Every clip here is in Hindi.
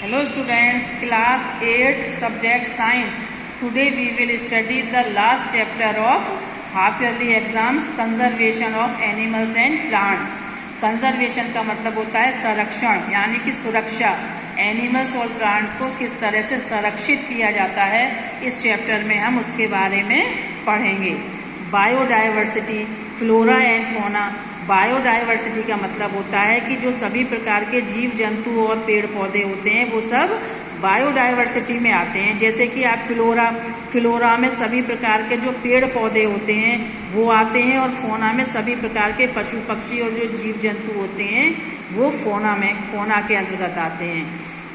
Hello students, class 8th subject science. Today we will study the last chapter of half yearly exams, conservation of animals and plants. Conservation का मतलब होता है संरक्षण यानी कि सुरक्षा। एनिमल्स और प्लांट्स को किस तरह से संरक्षित किया जाता है, इस चैप्टर में हम उसके बारे में पढ़ेंगे। Biodiversity, flora and fauna. Biodiversity का मतलब होता है कि जो सभी प्रकार के जीव जंतु और पेड़ पौधे होते हैं वो सब बायोडाइवर्सिटी में आते हैं। जैसे कि आप फ्लोरा में सभी प्रकार के जो पेड़ पौधे होते हैं वो आते हैं, और फोना में सभी प्रकार के पशु पक्षी और जो जीव जंतु होते हैं वो फोना के अंतर्गत आते हैं।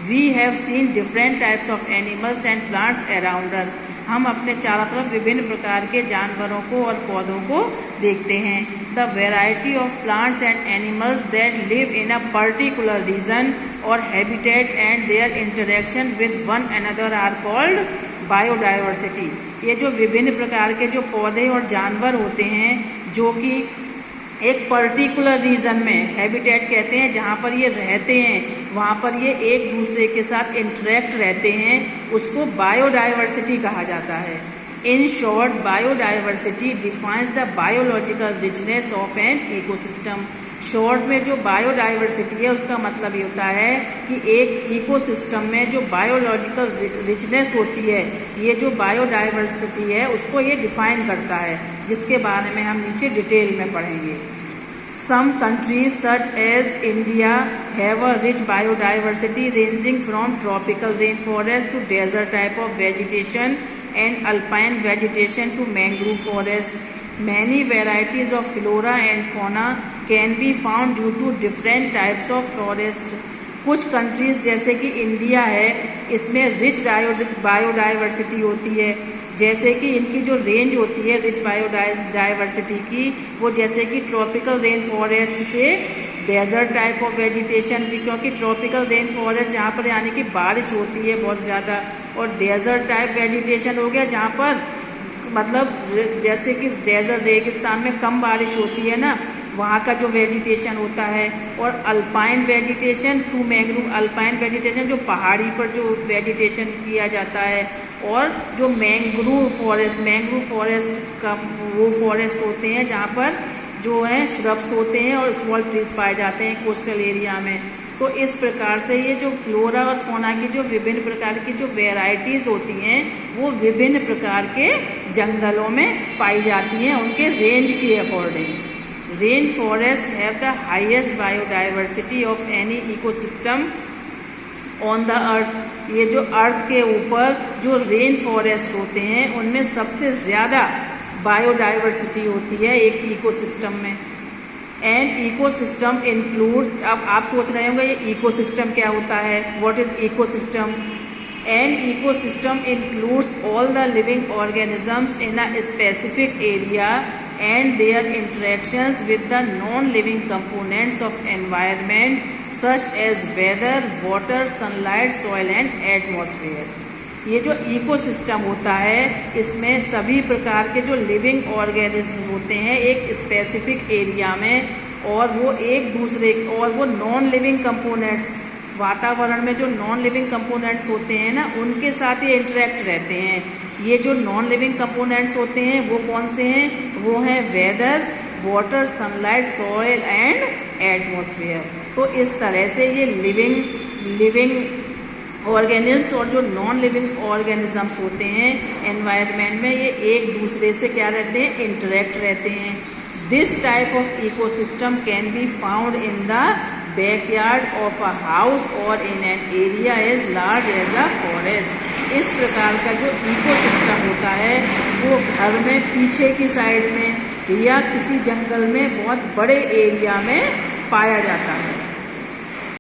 We have seen different types of animals and plants around us. हम अपने चारों तरफ विभिन्न प्रकार के जानवरों को और पौधों को देखते हैं। The variety of plants and animals that live in a particular region और habitat and their interaction with one another are called biodiversity. ये जो विभिन्न प्रकार के जो पौधे और जानवर होते हैं जो कि एक पर्टिकुलर रीजन में, हैबिटेट कहते हैं, जहाँ पर ये रहते हैं वहाँ पर ये एक दूसरे के साथ इंटरेक्ट रहते हैं, उसको बायोडाइवर्सिटी कहा जाता है। In short, biodiversity defines the biological richness of an ecosystem. Short में जो बायोडाइवर्सिटी है उसका मतलब ये होता है कि एक इकोसिस्टम में जो बायोलॉजिकल रिचनेस होती है, ये जो बायोडाइवर्सिटी है उसको ये डिफाइन करता है, जिसके बारे में हम नीचे डिटेल में पढ़ेंगे। Some countries such as India have a rich biodiversity ranging from tropical rainforest to desert type of vegetation and alpine vegetation to mangrove forest. Many varieties of flora and fauna can be found due to different types of forest. कुछ कंट्रीज जैसे कि इंडिया है, इसमें रिच बायोडाइवर्सिटी होती है। जैसे कि इनकी जो रेंज होती है रिच बायोडाइवर्सिटी की, वो जैसे कि ट्रॉपिकल रेन फॉरेस्ट से डेजर्ट टाइप ऑफ वेजिटेशन, क्योंकि ट्रॉपिकल रेन फॉरेस्ट जहाँ पर यानी कि बारिश होती है बहुत ज़्यादा, और डेजर्ट टाइप वेजिटेशन हो गया जहाँ पर मतलब जैसे कि डेजर्ट रेगिस्तान में कम बारिश होती है ना, वहाँ का जो वेजिटेशन होता है। और alpine vegetation to mangrove, alpine vegetation जो पहाड़ी पर जो वेजिटेशन किया जाता है, और जो मैंग्रोव फॉरेस्ट का वो फॉरेस्ट होते हैं जहाँ पर जो है श्रब्स होते हैं और स्मॉल ट्रीज पाए जाते हैं कोस्टल एरिया में। तो इस प्रकार से ये जो फ्लोरा और फोना की जो विभिन्न प्रकार की जो वेराइटीज़ होती हैं वो विभिन्न प्रकार के जंगलों में पाई जाती हैं उनके रेंज के according. Rain forest have the highest biodiversity of any ecosystem on the earth. ये जो अर्थ के ऊपर जो रेन फॉरेस्ट होते हैं उनमें सबसे ज़्यादा बायोडाइवर्सिटी होती है एक इकोसिस्टम में। एंड इकोसिस्टम इंक्लूड्स, अब आप सोच रहे होंगे ये इकोसिस्टम क्या होता है, what is ecosystem. And ecosystem includes all the living organisms in a specific area and their interactions with the non-living components of environment such as weather, water, sunlight, soil and atmosphere. ये जो इकोसिस्टम होता है इसमें सभी प्रकार के जो लिविंग ऑर्गेनिज्म होते हैं एक स्पेसिफिक एरिया में, और वो एक दूसरे और वो नॉन लिविंग कंपोनेंट्स, वातावरण में जो नॉन लिविंग कंपोनेंट्स होते हैं ना उनके साथ ये इंटरेक्ट रहते हैं। ये जो नॉन लिविंग कंपोनेंट्स होते हैं वो कौन से हैं, वो हैं weather, water, sunlight, soil and atmosphere. तो इस तरह से ये लिविंग ऑर्गेनिज्म्स और जो नॉन लिविंग ऑर्गेनिजम्स होते हैं एनवायरनमेंट में ये एक दूसरे से क्या रहते हैं, इंटरेक्ट रहते हैं। This type of ecosystem can be found in the backyard of a house और in an area as large as a forest. इस प्रकार का जो इकोसिस्टम होता है वो घर में पीछे की साइड में या किसी जंगल में बहुत बड़े एरिया में पाया जाता है।